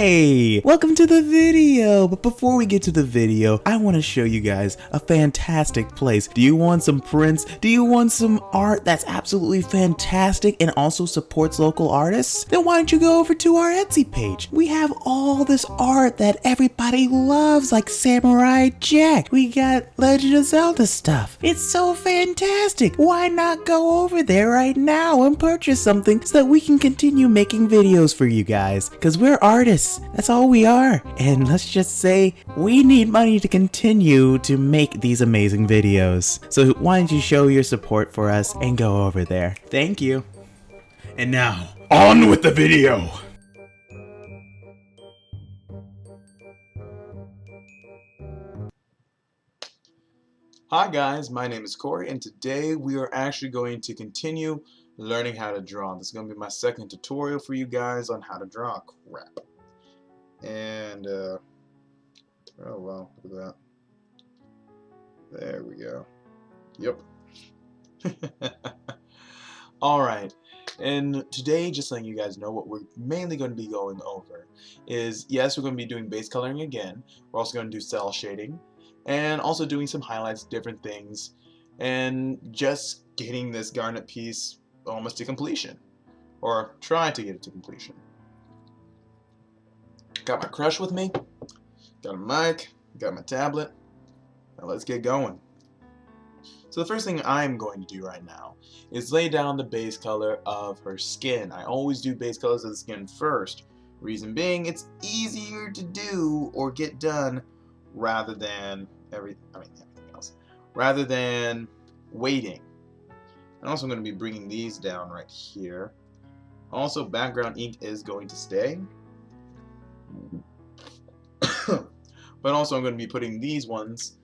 Hey, welcome to the video. But before we get to the video, I want to show you guys a fantastic place. Do you want some prints? Do you want some art that's absolutely fantastic and also supports local artists? Then why don't you go over to our Etsy page? We have all this art that everybody loves, like Samurai Jack. We got Legend of Zelda stuff. It's so fantastic. Why not go over there right now and purchase something so that we can continue making videos for you guys? Because we're artists. That's all we are. And let's just say we need money to continue to make these amazing videos. So why don't you show your support for us and go over there? Thank you. And now, on with the video. Hi guys, my name is Cory, and today we are actually going to continue learning how to draw. This is going to be my second tutorial for you guys on how to draw. Crap. And, oh wow, look at that. There we go. Yep. Alright, and today, just letting you guys know what we're mainly going to be going over is, yes, we're going to be doing base coloring again. We're also going to do cell shading, and also doing some highlights, different things, and just getting this garnet piece almost to completion, or trying to get it to completion. Got my crush with me, got a mic, got my tablet. Now let's get going. So the first thing I'm going to do right now is lay down the base color of her skin. I always do base colors of the skin first. Reason being, it's easier to do or get done rather than everything else, rather than waiting. And also I'm going to be bringing these down right here. Also, background ink is going to stay. But also I'm going to be putting these ones,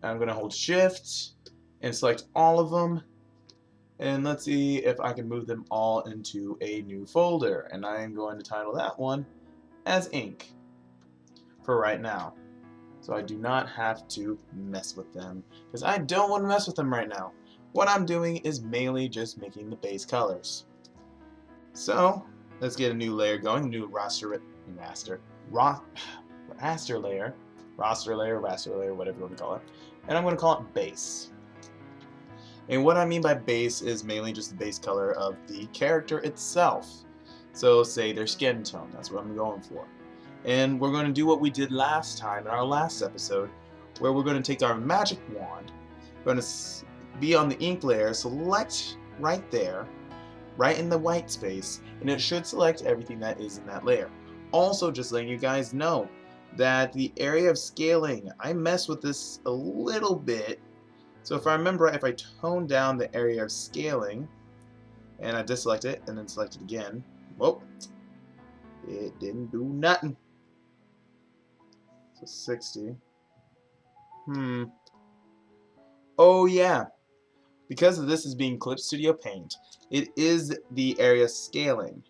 I'm going to hold shift and select all of them, and let's see if I can move them all into a new folder, and I am going to title that one as ink for right now, so I do not have to mess with them, because I don't want to mess with them right now. What I'm doing is mainly just making the base colors. So let's get a new layer going, a new raster layer, whatever you want to call it, and I'm going to call it base. And what I mean by base is mainly just the base color of the character itself. So say their skin tone, that's what I'm going for. And we're going to do what we did last time in our last episode, where we're going to take our magic wand, we're going to be on the ink layer, select right there, right in the white space, and it should select everything that is in that layer. Also, just letting you guys know that the area of scaling, I mess with this a little bit. So if I remember right, if I tone down the area of scaling, and I deselect it, and then select it again, whoa, it didn't do nothing. So 60. Oh yeah, because of this is being Clip Studio Paint, it is the area scaling.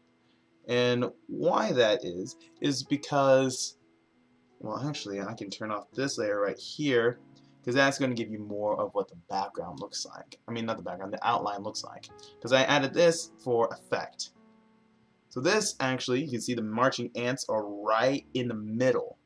And why that is because, well, actually I can turn off this layer right here, because that's going to give you more of what the background looks like. I mean, not the background, the outline looks like, because I added this for effect. So this, actually, you can see the marching ants are right in the middle.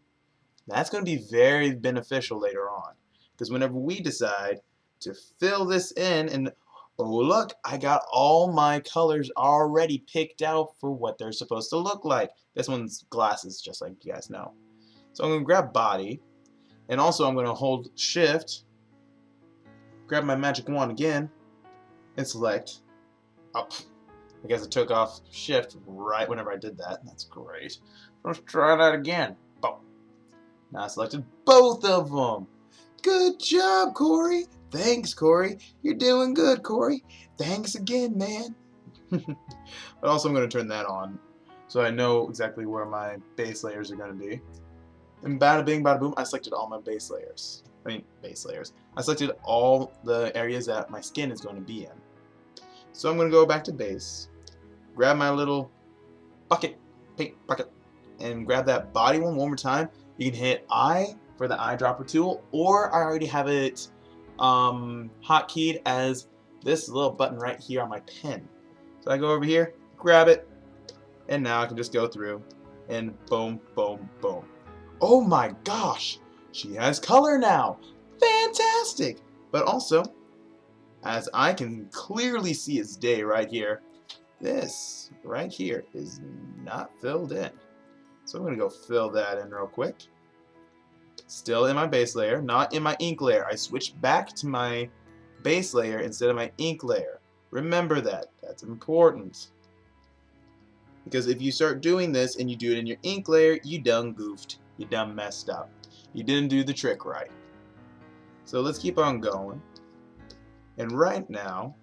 That's going to be very beneficial later on, because whenever we decide to fill this in, and oh look, I got all my colors already picked out for what they're supposed to look like. This one's glasses, just like you guys know. So I'm going to grab body, and also I'm going to hold shift, grab my magic wand again, and select up. I guess I took off shift right whenever I did that. That's great. Let's try that again. Boom. Now I selected both of them. Good job, Cory. Thanks, Cory. You're doing good, Cory. Thanks again, man. But also I'm going to turn that on so I know exactly where my base layers are going to be. And bada bing, bada boom, I selected all my base layers. I selected all the areas that my skin is going to be in. So I'm going to go back to base, grab my little bucket, paint bucket, and grab that body one more time. You can hit I for the eyedropper tool, or I already have it hotkeyed as this little button right here on my pen. So I go over here, grab it, and now I can just go through and boom, boom, boom. Oh my gosh, she has color now. Fantastic! But also, as I can clearly see as day right here, this right here is not filled in. So I'm going to go fill that in real quick. Still in my base layer, not in my ink layer. I switched back to my base layer instead of my ink layer. Remember that. That's important. Because if you start doing this and you do it in your ink layer, you done goofed. You done messed up. You didn't do the trick right. So let's keep on going. And right now,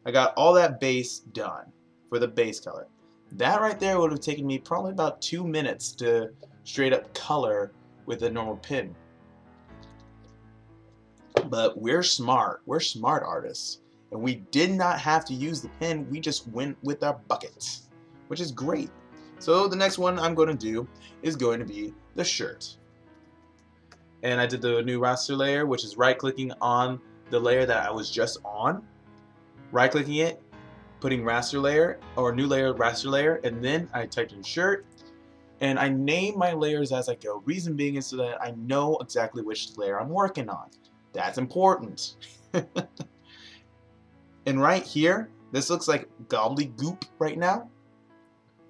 I got all that base done for the base color. That right there would have taken me probably about 2 minutes to straight up color with a normal pen. But we're smart. We're smart artists. And we did not have to use the pen. We just went with our bucket, which is great. So the next one I'm going to do is going to be the shirt. And I did the new raster layer, which is right-clicking on the layer that I was just on, right-clicking it, putting raster layer, or new layer, raster layer, and then I typed in shirt, and I name my layers as I go. Reason being is so that I know exactly which layer I'm working on. That's important. And right here, this looks like gobbledygook right now,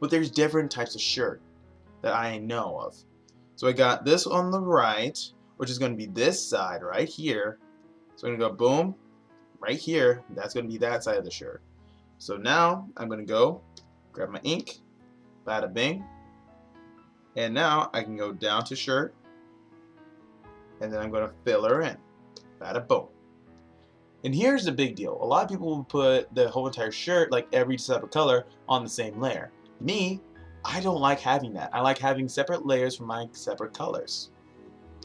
but there's different types of shirt that I know of. So I got this on the right, which is going to be this side right here. So I'm going to go boom, right here. That's going to be that side of the shirt. So now I'm going to go grab my ink, bada bing, and now I can go down to shirt, and then I'm going to fill her in, bada boom. And here's the big deal. A lot of people will put the whole entire shirt, like every separate color, on the same layer. Me, I don't like having that. I like having separate layers for my separate colors.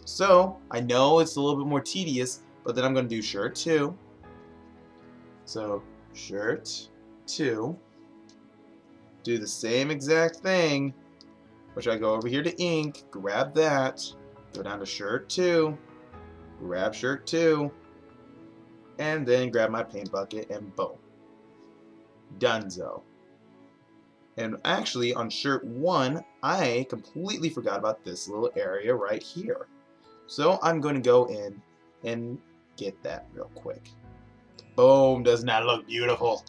So I know it's a little bit more tedious, but then I'm going to do shirt 2. So shirt 2. Do the same exact thing, which I go over here to ink, grab that, go down to shirt 2, grab shirt 2, and then grab my paint bucket and boom. Donezo. And actually on shirt 1, I completely forgot about this little area right here. So I'm going to go in and get that real quick. Boom, doesn't that look beautiful?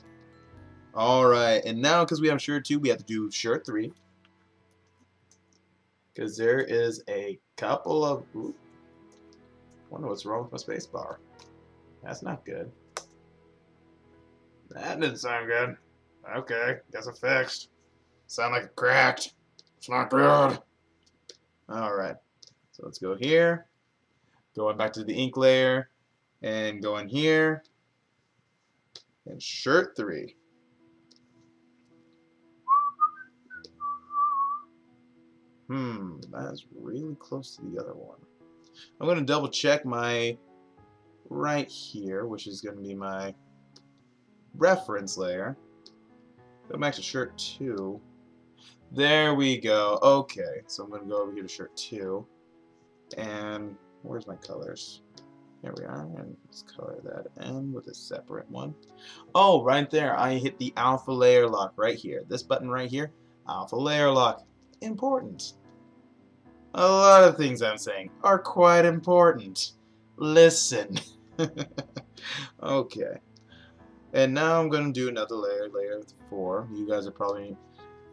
Alright, and now because we have shirt 2, we have to do shirt 3. Because there is a couple of... Ooh, wonder what's wrong with my space bar. That's not good. That didn't sound good. Okay, guess it fixed. Sound like it cracked. It's not good. Alright, so let's go here. Going back to the ink layer. And go in here. And shirt 3. That's really close to the other one. I'm going to double check my right here, which is going to be my reference layer. Go back to shirt 2. There we go. Okay, so I'm going to go over here to shirt 2. And where's my colors? There we are. And let's color that in with a separate one. Oh, right there. I hit the alpha layer lock right here. This button right here. Alpha layer lock. Important. A lot of things I'm saying are quite important. Listen. Okay. And now I'm going to do another layer, layer 4. You guys are probably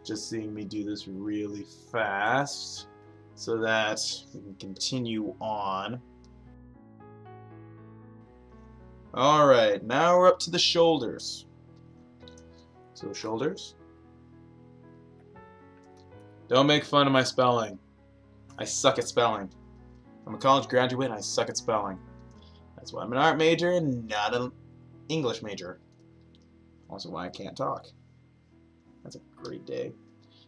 just seeing me do this really fast so that we can continue on. Alright, now we're up to the shoulders. So shoulders. Don't make fun of my spelling. I suck at spelling. I'm a college graduate and I suck at spelling. That's why I'm an art major and not an English major. Also why I can't talk. That's a great day.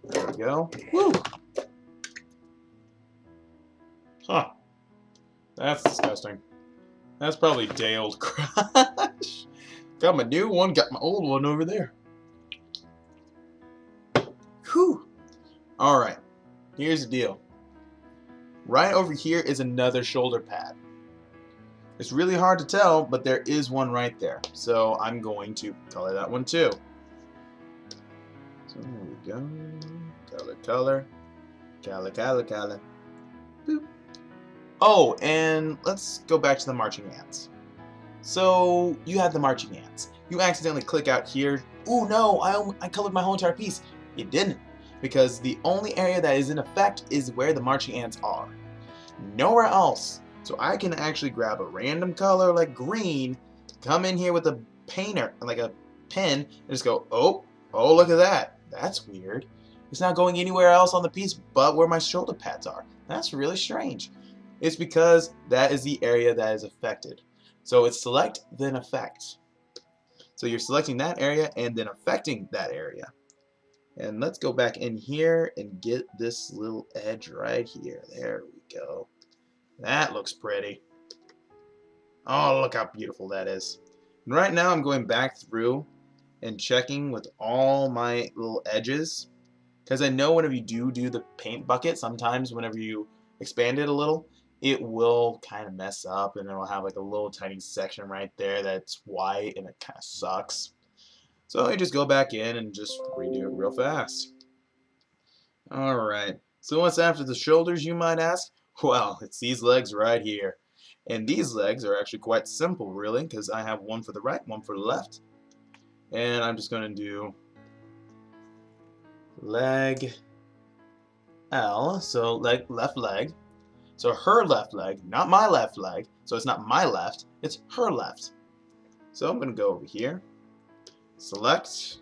There we go. Woo! Huh. That's disgusting. That's probably day-old crush. Got my new one, got my old one over there. Whew. Alright. Here's the deal. Right over here is another shoulder pad. It's really hard to tell, but there is one right there. So I'm going to color that one too. So there we go. Color, color. Cala. Boop. Oh, and let's go back to the marching ants. So you have the marching ants. You accidentally click out here. Ooh, no, I colored my whole entire piece. You didn't, because the only area that is in effect is where the marching ants are. Nowhere else. So I can actually grab a random color like green, come in here with a painter, like a pen, and just go, oh, look at that. That's weird. It's not going anywhere else on the piece but where my shoulder pads are. That's really strange. It's because that is the area that is affected. So it's select, then affect. So you're selecting that area and then affecting that area. And let's go back in here and get this little edge right here. There we go. That looks pretty. Oh, look how beautiful that is. And right now I'm going back through and checking with all my little edges, because I know whenever you do the paint bucket, sometimes whenever you expand it a little, it will kind of mess up and it'll have like a little tiny section right there that's white and it kind of sucks. So you just go back in and just redo it real fast. Alright, so what's after the shoulders, you might ask? Well, it's these legs right here. And these legs are actually quite simple, really, because I have one for the right, one for the left. And I'm just going to do leg L, so left leg. So her left leg, not my left leg. So it's not my left, it's her left. So I'm going to go over here, select.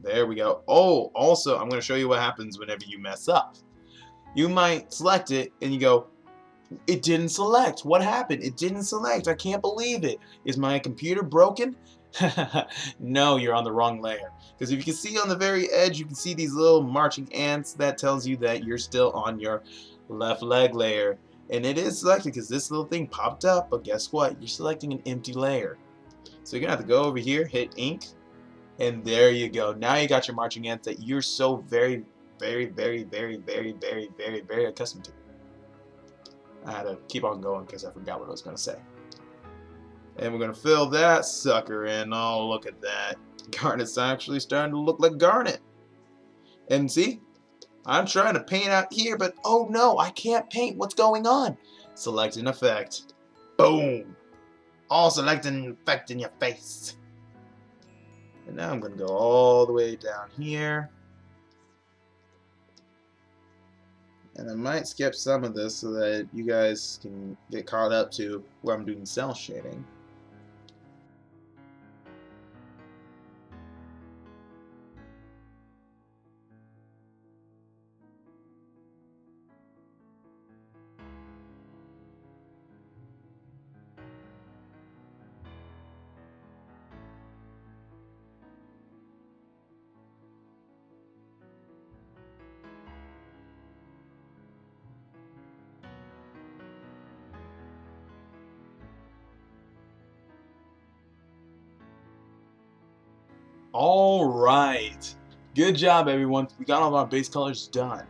There we go. Oh, also, I'm going to show you what happens whenever you mess up. You might select it and you go, it didn't select. What happened? It didn't select. I can't believe it. Is my computer broken? No, you're on the wrong layer. Because if you can see on the very edge, you can see these little marching ants. That tells you that you're still on your left leg layer. And it is selected because this little thing popped up. But guess what? You're selecting an empty layer. So you're going to have to go over here, hit ink. And there you go. Now you got your marching ants that you're so very accustomed to. I had to keep on going because I forgot what I was going to say. And we're going to fill that sucker in. Oh, look at that. Garnet's actually starting to look like garnet. And see, I'm trying to paint out here, but oh no, I can't paint. What's going on? Select an effect. Boom. All select an effect in your face. And now I'm going to go all the way down here. And I might skip some of this so that you guys can get caught up to where I'm doing cell shading. Alright, good job everyone, we got all of our base colors done.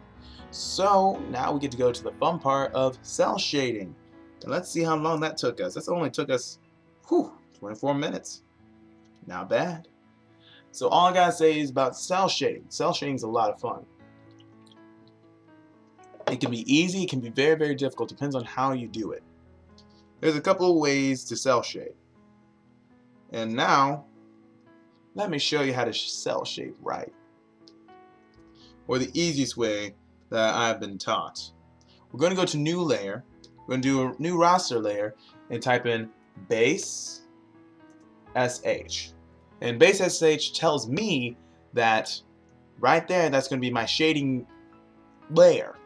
So now we get to go to the fun part of cell shading. And let's see how long that took us. That only took us 24 minutes. Not bad. So all I gotta say is about cell shading. Cell shading is a lot of fun. It can be easy, it can be very difficult, depends on how you do it. There's a couple of ways to cell shade. And now let me show you how to cell shade right, or the easiest way that I've been taught. We're going to go to new layer, we're going to do a new raster layer and type in base SH. And base SH tells me that right there, that's going to be my shading layer.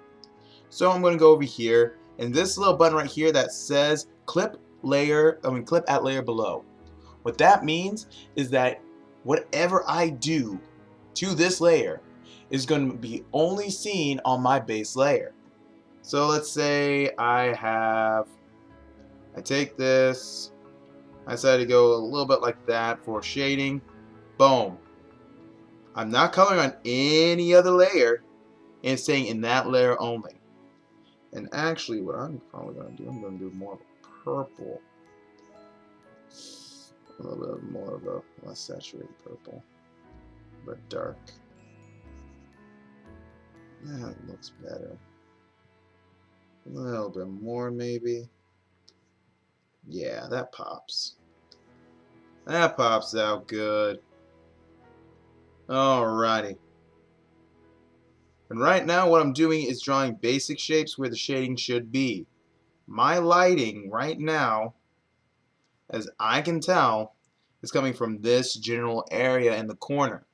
So I'm going to go over here and this little button right here that says clip at layer below. What that means is that whatever I do to this layer is going to be only seen on my base layer. So let's say I take this, I decided to go a little bit like that for shading. Boom. I'm not coloring on any other layer, and it's saying in that layer only. And actually what I'm probably going to do, I'm going to do more of a purple. A little bit more of a less saturated purple, but dark. That looks better. A little bit more, maybe. Yeah, that pops. That pops out good. Alrighty. And right now what I'm doing is drawing basic shapes where the shading should be. My lighting right now, as I can tell, is coming from this general area in the corner.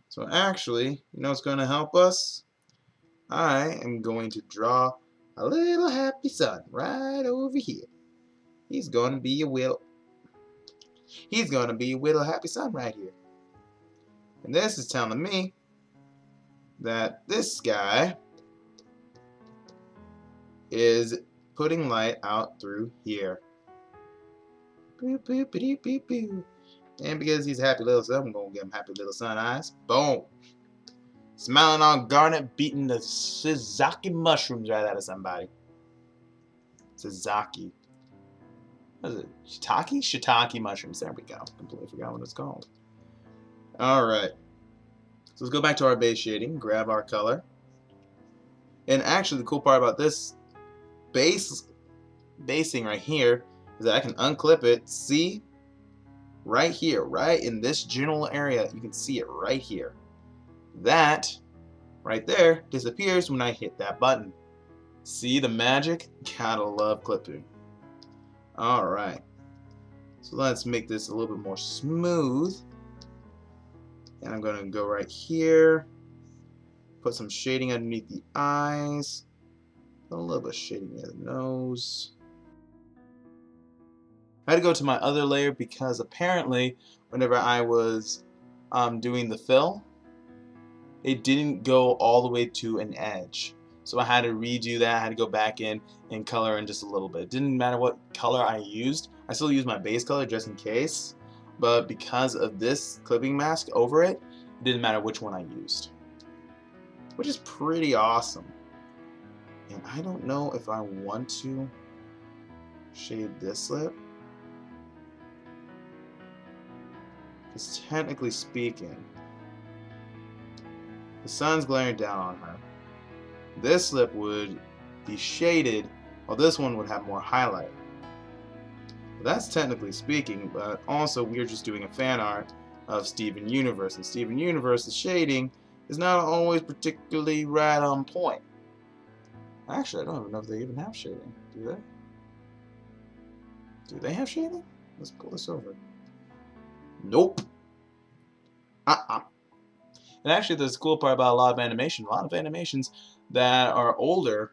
So actually, you know what's going to help us? I am going to draw a little happy sun right over here. He's going to be a little happy sun right here. And this is telling me that this guy is putting light out through here. Boo, boo, boo, boo, boo. And because he's a happy little sun, I'm going to give him happy little sun eyes. Boom. Smiling on garnet, beating the Suzuki mushrooms right out of somebody. Suzuki. What is it? Shiitake? Shiitake mushrooms. There we go. Completely forgot what it's called. Alright. So let's go back to our base shading. Grab our color. And actually the cool part about this basing right here is that I can unclip it. See? Right here. Right in this general area. You can see it right here. That right there disappears when I hit that button. See the magic? Gotta love clipping. Alright. So let's make this a little bit more smooth. And I'm going to go right here. Put some shading underneath the eyes. A little bit of shading near the nose. I had to go to my other layer because apparently whenever I was doing the fill, it didn't go all the way to an edge. So I had to redo that. I had to go back in and color in just a little bit. It didn't matter what color I used. I still used my base color just in case. But because of this clipping mask over it, it didn't matter which one I used. Which is pretty awesome. And I don't know if I want to shade this lip. Because technically speaking, the sun's glaring down on her. This lip would be shaded, while this one would have more highlight. That's technically speaking, but also we're just doing a fan art of Steven Universe, and Steven Universe's shading is not always particularly right on point. Actually, I don't even know if they even have shading. Do they? Do they have shading? Let's pull this over. Nope. And actually, there's a cool part about a lot of animations that are older.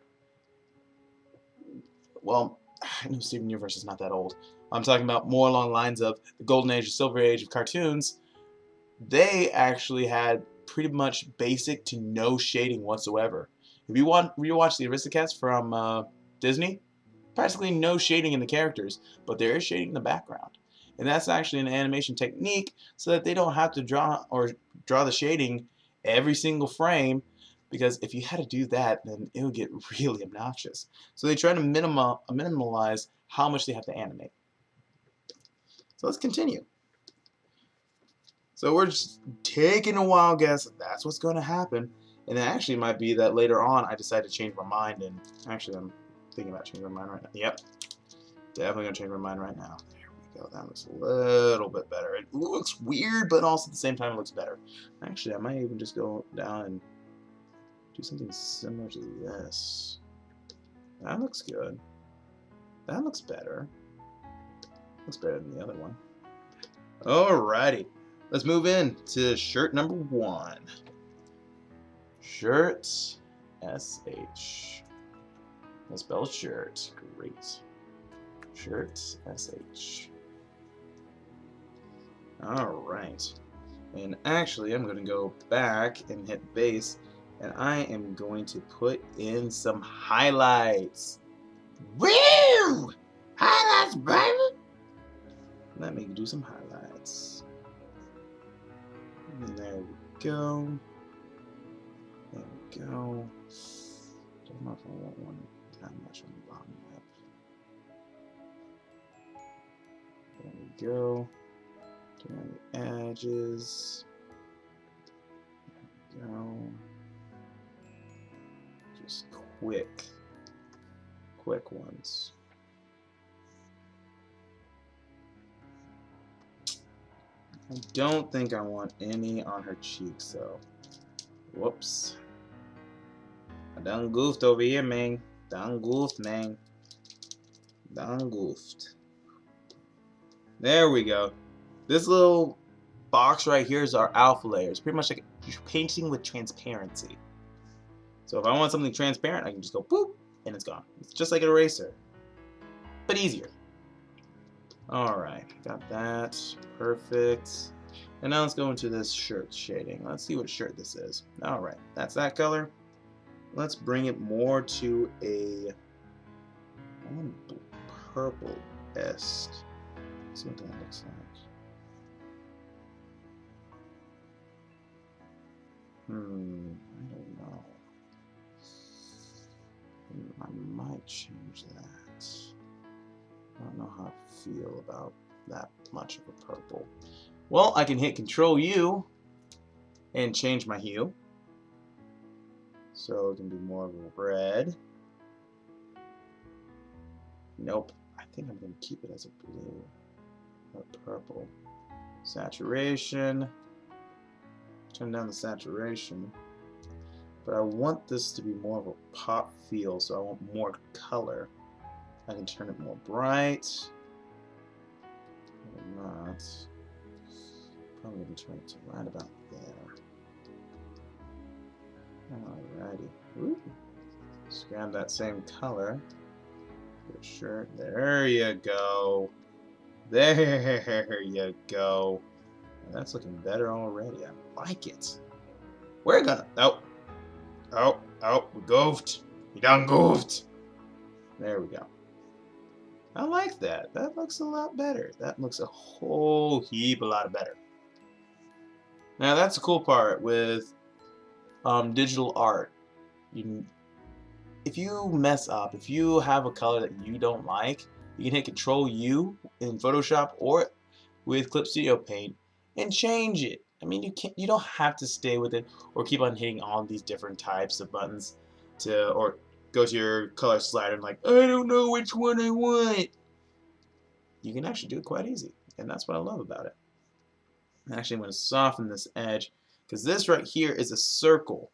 Well, I know Steven Universe is not that old. I'm talking about more along the lines of the golden age, the silver age of cartoons. They actually had pretty much basic to no shading whatsoever. If you want rewatch the Aristocats from Disney, practically no shading in the characters, but there is shading in the background. And that's actually an animation technique so that they don't have to draw the shading every single frame, because if you had to do that, then it would get really obnoxious. So they try to minimalize how much they have to animate. So let's continue. So we're just taking a wild guess that that's what's going to happen. And it actually might be that later on I decide to change my mind, and actually I'm thinking about changing my mind right now. Yep. Definitely going to change my mind right now. There we go. That looks a little bit better. It looks weird, but also at the same time it looks better. Actually, I might even just go down and do something similar to this. That looks good. That looks better. Looks better than the other one. Alrighty. Let's move in to shirt number 1. Shirt SH. Let's spell shirt. Great. Shirt SH. Alright. And actually, I'm going to go back and hit base, and I am going to put in some highlights. Woo! Highlights, baby! Let me do some highlights. And there we go. There we go. Don't know if I want one that much on the bottom lip. There we go. Doing the edges. There we go. Just quick ones. I don't think I want any on her cheeks, though. Whoops. I done goofed over here, man. Done goofed, man. Done goofed. There we go. This little box right here is our alpha layer. It's pretty much like painting with transparency. So if I want something transparent, I can just go boop, and it's gone. It's just like an eraser, but easier. Alright, got that. Perfect. And now let's go into this shirt shading. Let's see what shirt this is. Alright, that's that color. Let's bring it more to a purple-esque. See what that looks like. I don't know. I might change that. I don't know how I feel about that much of a purple. Well, I can hit Control U and change my hue. So it can be more of a red. Nope. I think I'm going to keep it as a blue or purple. Saturation. Turn down the saturation. But I want this to be more of a pop feel, so I want more color. I can turn it more bright. Or not. Probably going to turn it to right about there. Alrighty. Ooh. Just grab that same color. Good shirt. There you go. There you go. That's looking better already. I like it. We're gonna. We goofed. We done goofed. There we go. I like that. That looks a lot better. That looks a whole heap a lot better. Now that's the cool part with digital art. If you mess up, if you have a color that you don't like, you can hit Control U in Photoshop or with Clip Studio Paint and change it. I mean, you don't have to stay with it or keep on hitting all these different types of buttons or go to your color slider and like, I don't know which one I want. You can actually do it quite easy, and that's what I love about it. Actually, I'm going to soften this edge because this right here is a circle.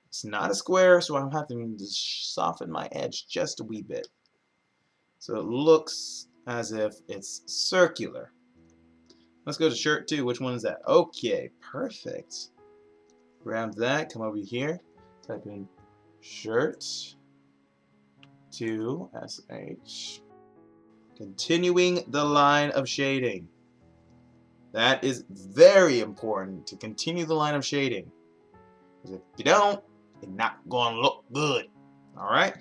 It's not a square, so I'm having to soften my edge just a wee bit. So it looks as if it's circular. Let's go to shirt 2. Which one is that? Okay, perfect. Grab that, come over here, type in shirt 2 SH. Continuing the line of shading. That is very important to continue the line of shading. Because if you don't, it's not going to look good. Alright?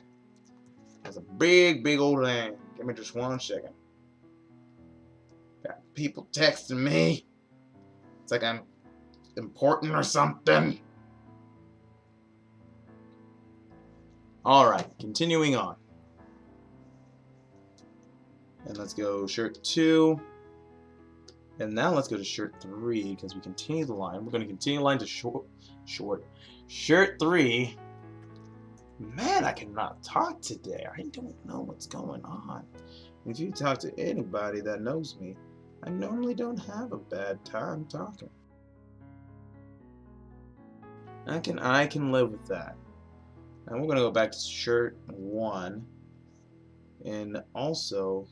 That's a big old thing. Give me just 1 second. Got people texting me. It's like I'm important or something. Alright, continuing on. And let's go shirt 2. And now let's go to shirt 3 because we continue the line. We're going to continue the line to shirt 3. Man, I cannot talk today. I don't know what's going on. If you talk to anybody that knows me, I normally don't have a bad time talking. I can live with that. And we're going to go back to shirt 1. And also,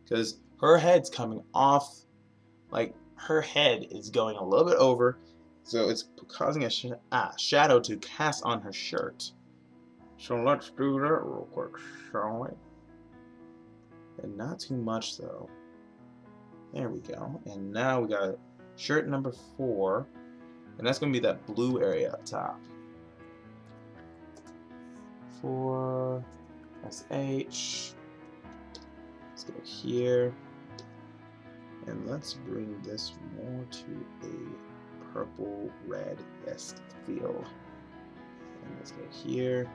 because her head's coming off, like her head is going a little bit over, so it's causing a shadow to cast on her shirt. So let's do that real quick, shall we? And not too much though. There we go. And now we got shirt number 4, and that's going to be that blue area up top. 4 SH. Let's go here. And let's bring this more to a purple red-esque feel. And let's go here.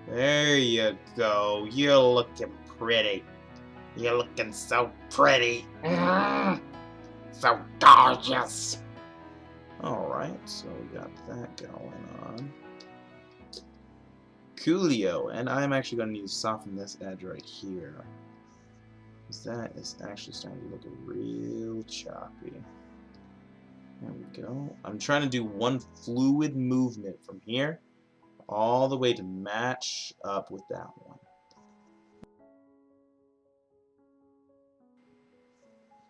There you go. You're looking pretty. You're looking so pretty. So gorgeous. Alright, so we got that going on. Coolio, and I'm actually going to need to soften this edge right here. Because that is actually starting to look real choppy. There we go. I'm trying to do one fluid movement from here all the way to match up with that one.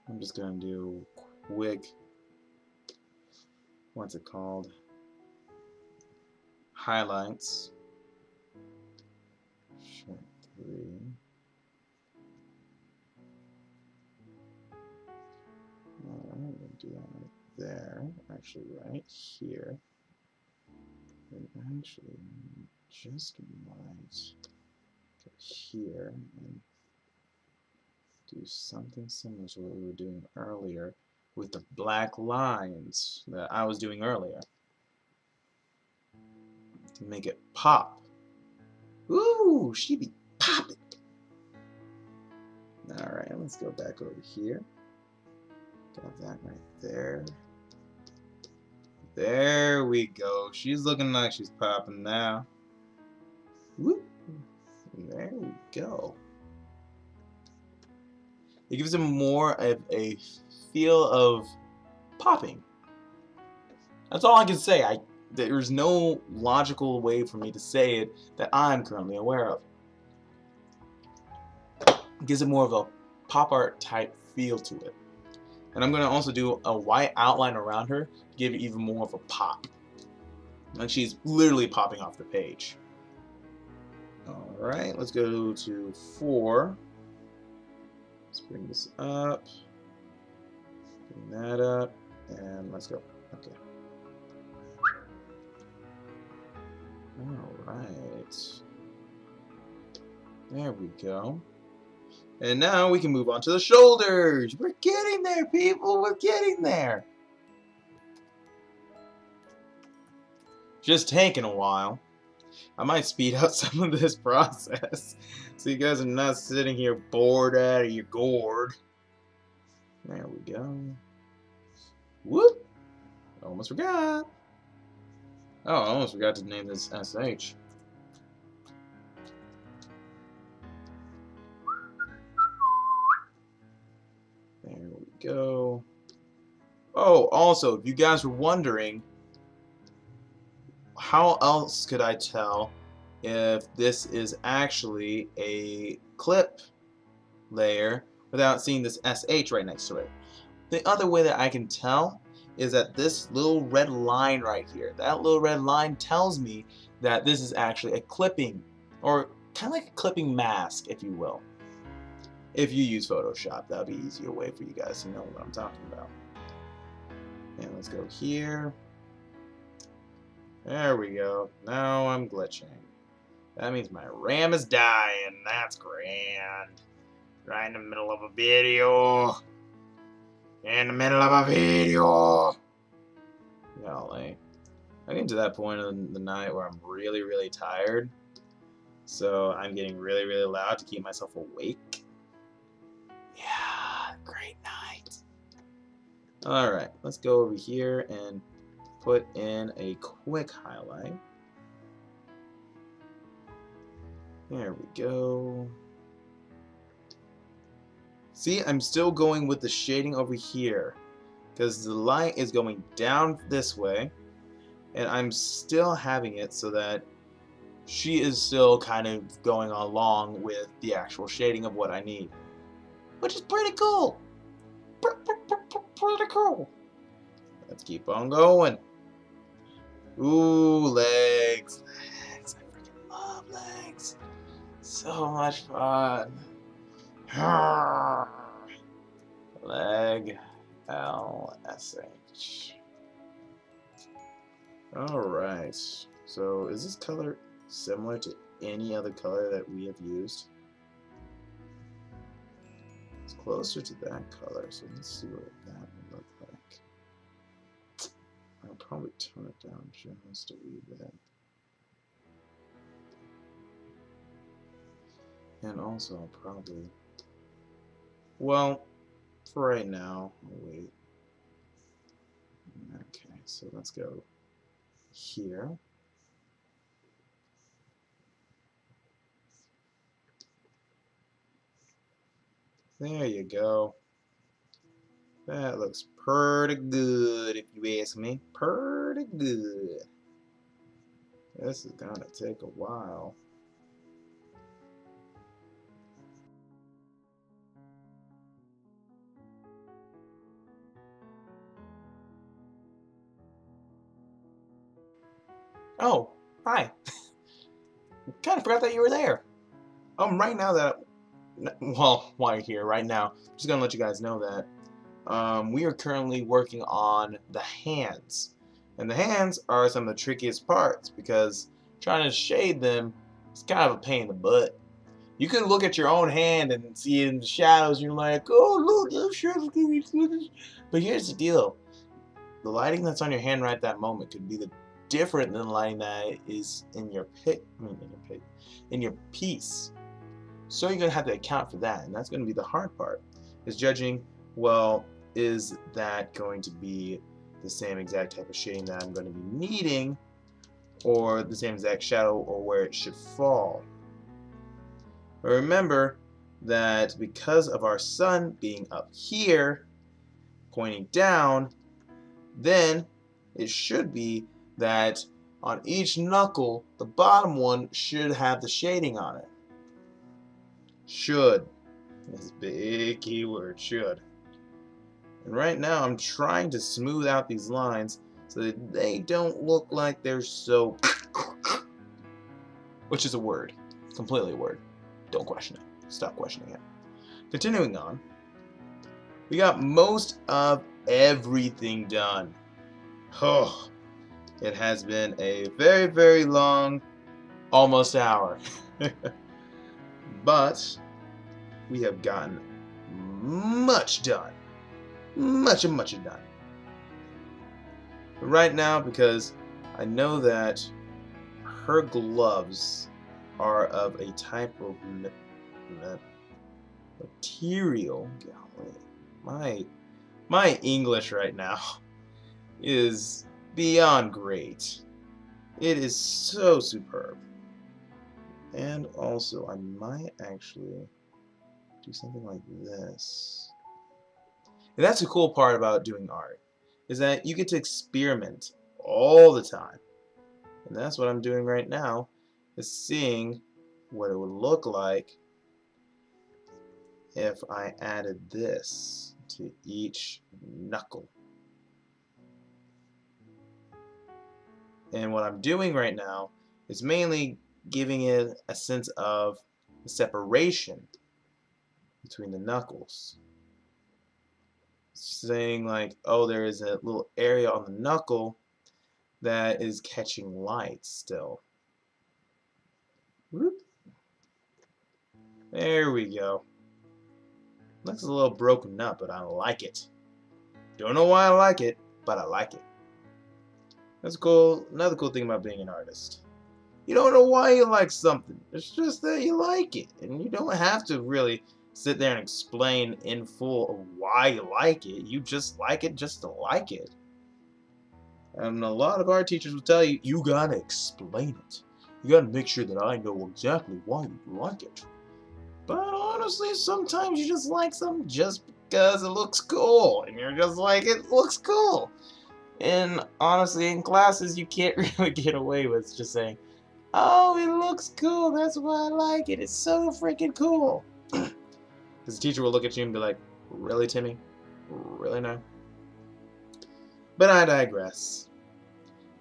I'm just going to do quick, what's it called? Highlights. Shift 3. Alright, I'm going to do that right there. Actually, right here. And actually, just might go here and do something similar to what we were doing earlier with the black lines that I was doing earlier to make it pop. Ooh, she be popping. Alright, let's go back over here. Got that right there. There we go. She's looking like she's popping now. Whoop. There we go. It gives him more of a feel of popping. That's all I can say. There's no logical way for me to say it that I'm currently aware of. It gives it more of a pop art type feel to it. And I'm going to also do a white outline around her to give it even more of a pop. Like she's literally popping off the page. Alright, let's go to 4. Let's bring this up. Bring that up. And let's go. Okay. Alright. There we go. And now we can move on to the shoulders. We're getting there, people. We're getting there. Just taking a while. I might speed up some of this process so you guys are not sitting here bored out of your gourd. There we go. Whoop! Almost forgot. Oh, I almost forgot to name this SH. There we go. Oh, also, if you guys were wondering, how else could I tell if this is actually a clip layer without seeing this SH right next to it? The other way that I can tell is that this little red line right here, that little red line tells me that this is actually a clipping, or kind of like a clipping mask, if you will. If you use Photoshop, that would be an easier way for you guys to know what I'm talking about. And let's go here. There we go. Now I'm glitching. That means my RAM is dying. That's grand. Right in the middle of a video. In the middle of a video. Golly. I get to that point in the night where I'm really, really tired. So I'm getting really, really loud to keep myself awake. Yeah, great night. Alright, let's go over here and put in a quick highlight. There we go. See, I'm still going with the shading over here because the light is going down this way and I'm still having it so that she is still kind of going along with the actual shading of what I need, which is pretty cool. Pretty cool. Let's keep on going. Ooh, legs. Legs. I freaking love legs. So much fun. Leg. LSH. Alright. So, is this color similar to any other color that we have used? It's closer to that color, so let's see what that would look like. I'll probably tone it down just a wee bit. And also, I'll probably... Well, for right now, I'll wait. Okay, so let's go here. There you go. That looks pretty good, if you ask me. Pretty good. This is gonna take a while. Oh, hi. Kind of forgot that you were there. Right now that, well, while you're here, right now, just gonna let you guys know that we are currently working on the hands. And the hands are some of the trickiest parts because trying to shade them is kind of a pain in the butt. You can look at your own hand and see it in the shadows, and you're like, oh, look, that shadow's gonna be good. But here's the deal. The lighting that's on your hand right at that moment could be different than the lighting that is in your in your piece. So you're gonna have to account for that, and that's gonna be the hard part, is judging, well, is that going to be the same exact type of shading that I'm going to be needing, or the same exact shadow, or where it should fall. But remember that because of our sun being up here, pointing down, then it should be that on each knuckle, the bottom one should have the shading on it. Should. This big keyword, should. And right now I'm trying to smooth out these lines so that they don't look like they're so which is a word. Completely a word. Don't question it. Stop questioning it. Continuing on. We got most of everything done. Oh, it has been a very, very long, almost hour. But we have gotten much done. Much done. But right now, because I know that her gloves are of a type of material. Golly, my English right now is beyond great. It is so superb. And also, I might actually do something like this. And that's the cool part about doing art, is that you get to experiment all the time. And that's what I'm doing right now, is seeing what it would look like if I added this to each knuckle. And what I'm doing right now is mainly giving it a sense of separation between the knuckles. Saying like, oh, there is a little area on the knuckle that is catching light still. Whoop. There we go. Looks a little broken up, but I like it. Don't know why I like it, but I like it. That's cool. Another cool thing about being an artist. You don't know why you like something. It's just that you like it. And you don't have to really sit there and explain in full of why you like it. You just like it just to like it. And a lot of art teachers will tell you, you gotta explain it. You gotta make sure that I know exactly why you like it. But honestly, sometimes you just like something just because it looks cool. And you're just like, it looks cool. And honestly, in classes, you can't really get away with just saying, oh, it looks cool, that's why I like it. It's so freaking cool. Because the teacher will look at you and be like, really, Timmy? Really now? But I digress.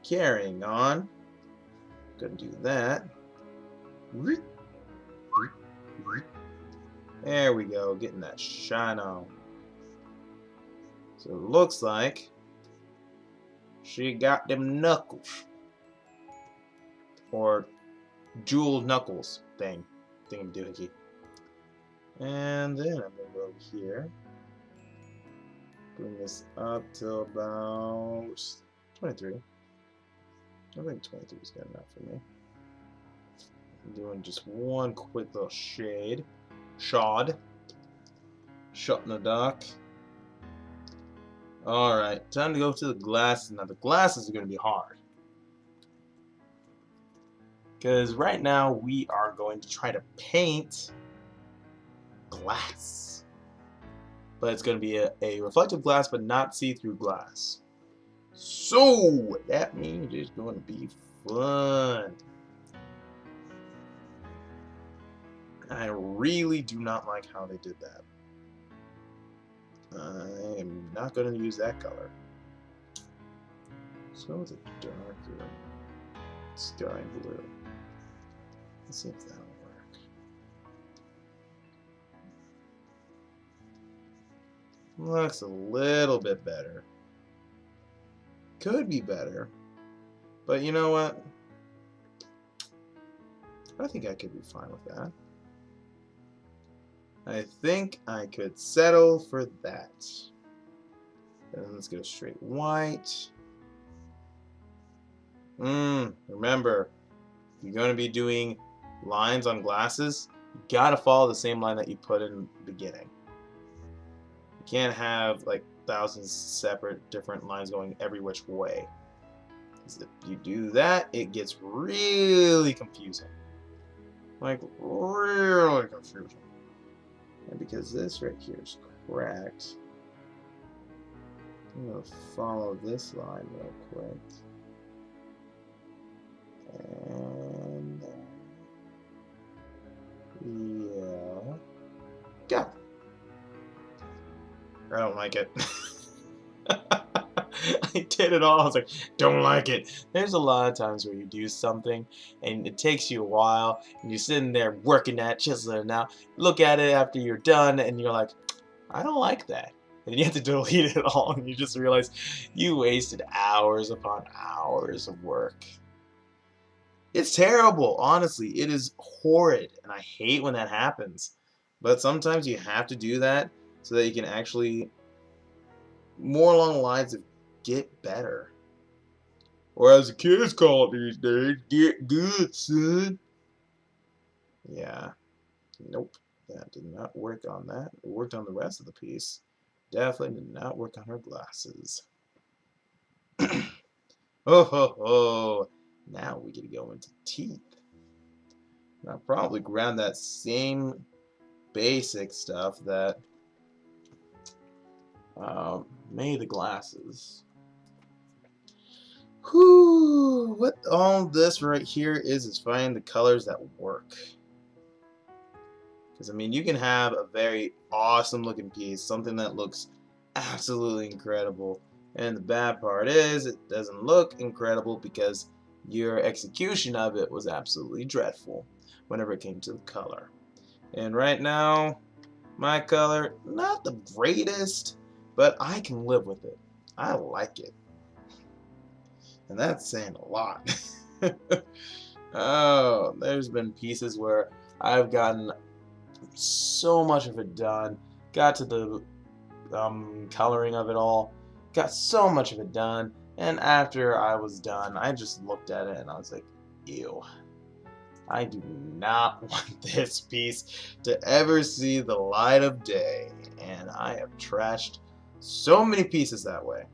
Carrying on. Gonna do that. There we go, getting that shine on. So it looks like she got them knuckles. Or jeweled knuckles thingy. And then I'm gonna go over here. Bring this up to about 23. I think 23 is good enough for me. I'm doing just one quick little shade. Shot in the dark. Alright, time to go to the glasses. Now the glasses are going to be hard. Because right now we are going to try to paint glass. but it's going to be a reflective glass, but not see-through glass. So that means it's going to be fun. I really do not like how they did that. I am not going to use that color. Let's go with a darker sky blue. Let's see if that'll work. Looks a little bit better. Could be better. But you know what? I think I could be fine with that. I think I could settle for that. And let's go straight white. Remember, if you're going to be doing lines on glasses, you gotta follow the same line that you put in the beginning. You can't have like thousands separate different lines going every which way. Because if you do that, it gets really confusing. Like, really confusing. And because this right here is cracked, I'm going to follow this line real quick. And yeah, go. I don't like it. I did it all. I was like, don't like it. There's a lot of times where you do something and it takes you a while and you're sitting there working at chiseling out. Look at it after you're done and you're like, I don't like that. And you have to delete it all and you just realize you wasted hours upon hours of work. It's terrible, honestly. It is horrid, and I hate when that happens. But sometimes you have to do that so that you can actually, more along the lines of get better. Or as the kids call it these days, get good, son. Yeah. Nope. That did not work on that. It worked on the rest of the piece. Definitely did not work on her glasses. Oh ho ho. Now we get to go into teeth. And I'll probably grab that same basic stuff that made the glasses. Whew, what all this right here is finding the colors that work. Because I mean, you can have a very awesome looking piece, something that looks absolutely incredible, and the bad part is it doesn't look incredible because your execution of it was absolutely dreadful whenever it came to the color. And right now, my color, not the greatest, but I can live with it. I like it. And that's saying a lot. Oh, there's been pieces where I've gotten so much of it done, got to the coloring of it all, got so much of it done, and after I was done, I just looked at it and I was like, ew. I do not want this piece to ever see the light of day, and I have trashed so many pieces that way.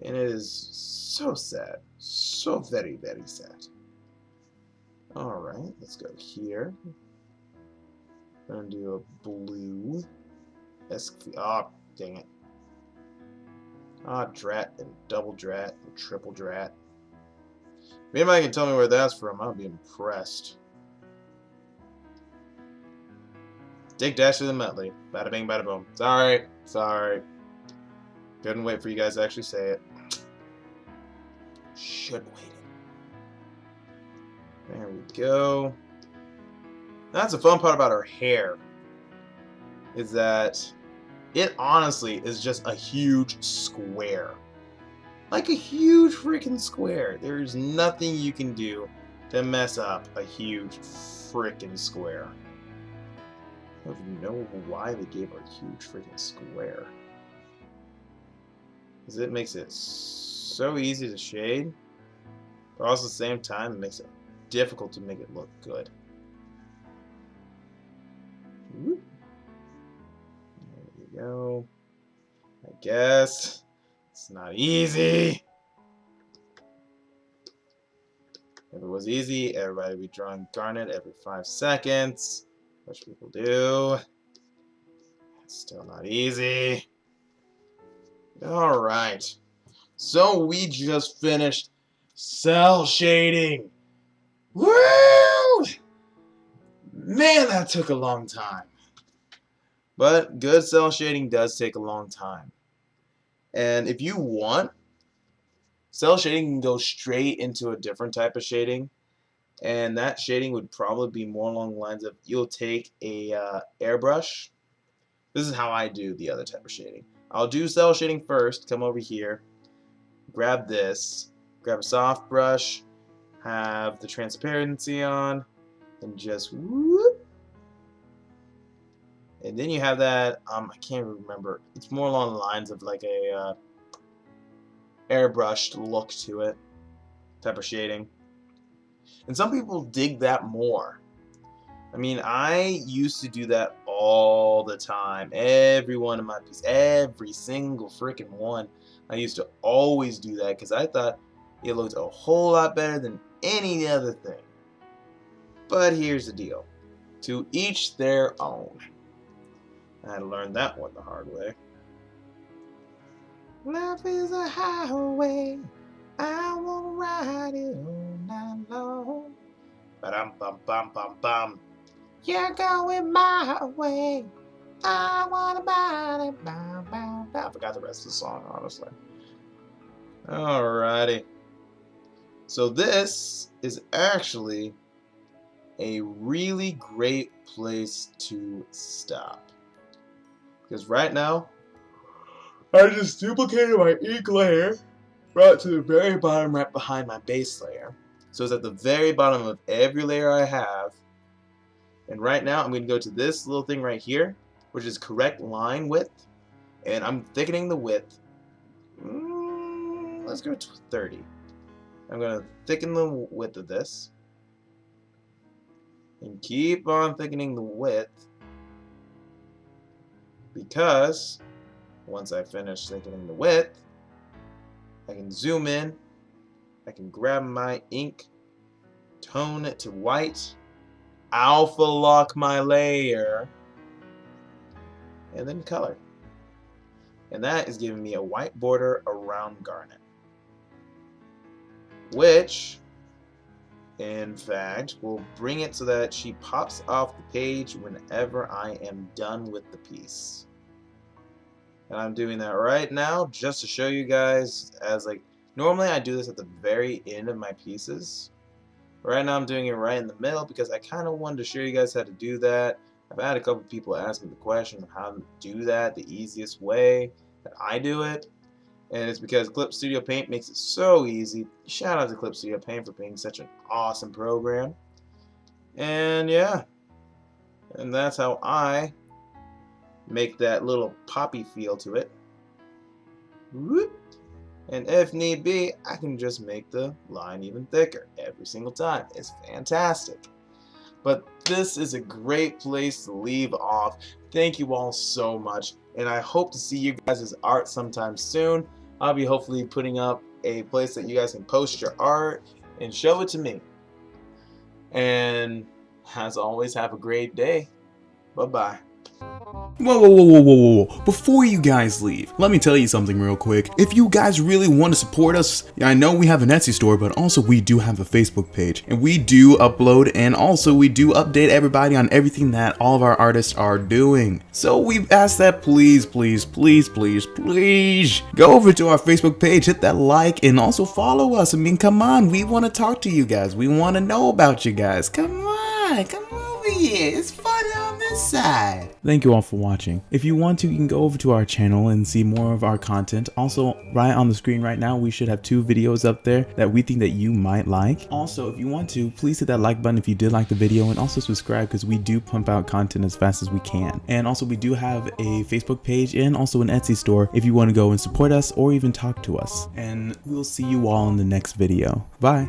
And it is so sad. So very, very sad. Alright, let's go here. I'm gonna do a blue. Oh, dang it. Ah, drat and double drat and triple drat. If anybody can tell me where that's from, I'll be impressed. Dig dash to the medley. Bada bing, bada boom. Sorry. Sorry. Couldn't wait for you guys to actually say it. Should wait. There we go. That's the fun part about her hair. Is that it honestly is just a huge square. Like a huge freaking square. There's nothing you can do to mess up a huge freaking square. I don't even know why they gave her a huge freaking square. Because it makes it so easy to shade, but also at the same time it makes it difficult to make it look good. Whoop. There we go. I guess it's not easy. If it was easy, everybody would be drawing garnet every 5 seconds, which people do. It's Still not easy. Alright. So we just finished cell shading. Woo! Man, that took a long time. But good cell shading does take a long time. And if you want, cell shading can go straight into a different type of shading. And that shading would probably be more along the lines of you'll take a airbrush. This is how I do the other type of shading. I'll do cell shading first, come over here, grab this, grab a soft brush, have the transparency on, and just whoop. And then you have that, I can't remember, it's more along the lines of like a airbrushed look to it, type of shading. And some people dig that more. I mean, I used to do that all the time. Every one of my pieces, every single freaking one. I used to always do that because I thought it looked a whole lot better than any other thing. But here's the deal. To each their own. I had to learn that one the hard way. Life is a highway. I will ride it all night long. Ba-dum-bum-bum-bum-bum. You're going my way. I wanna buy it. Bow, bow, bow. I forgot the rest of the song, honestly. Alrighty. So this is actually a really great place to stop. Because right now, I just duplicated my ink layer, brought it to the very bottom right behind my base layer. So it's at the very bottom of every layer I have. And right now I'm going to go to this little thing right here, which is correct line width. And I'm thickening the width. Let's go to 30. I'm going to thicken the width of this. And keep on thickening the width. Because once I finish thickening the width, I can zoom in. I can grab my ink, tone it to white, alpha lock my layer, and then color. And that is giving me a white border around garnet, which in fact will bring it so that she pops off the page whenever I am done with the piece. And I'm doing that right now just to show you guys, as like normally I do this at the very end of my pieces. Right now I'm doing it right in the middle because I kind of wanted to show you guys how to do that. I've had a couple people ask me the question of how to do that the easiest way that I do it. And it's because Clip Studio Paint makes it so easy. Shout out to Clip Studio Paint for being such an awesome program. And yeah, and that's how I make that little poppy feel to it. Whoop. And if need be, I can just make the line even thicker every single time. It's fantastic. But this is a great place to leave off. Thank you all so much, and I hope to see you guys' art sometime soon. I'll be hopefully putting up a place that you guys can post your art and show it to me. And as always, have a great day. Bye-bye. Whoa. Before you guys leave, let me tell you something real quick. If you guys really want to support us, I know we have an Etsy store, but also we do have a Facebook page. And we do upload, and also we do update everybody on everything that all of our artists are doing. So we've asked that please go over to our Facebook page, hit that like, and also follow us. I mean, come on, we want to talk to you guys. We want to know about you guys. Come on, come over here. It's fun on this side. Thank you all for watching. If you want to, you can go over to our channel and see more of our content. Also, right on the screen right now, we should have 2 videos up there that we think that you might like. Also, if you want to, please hit that like button if you did like the video, and also subscribe because we do pump out content as fast as we can. And also, we do have a Facebook page and also an Etsy store if you want to go and support us or even talk to us. And we'll see you all in the next video. Bye.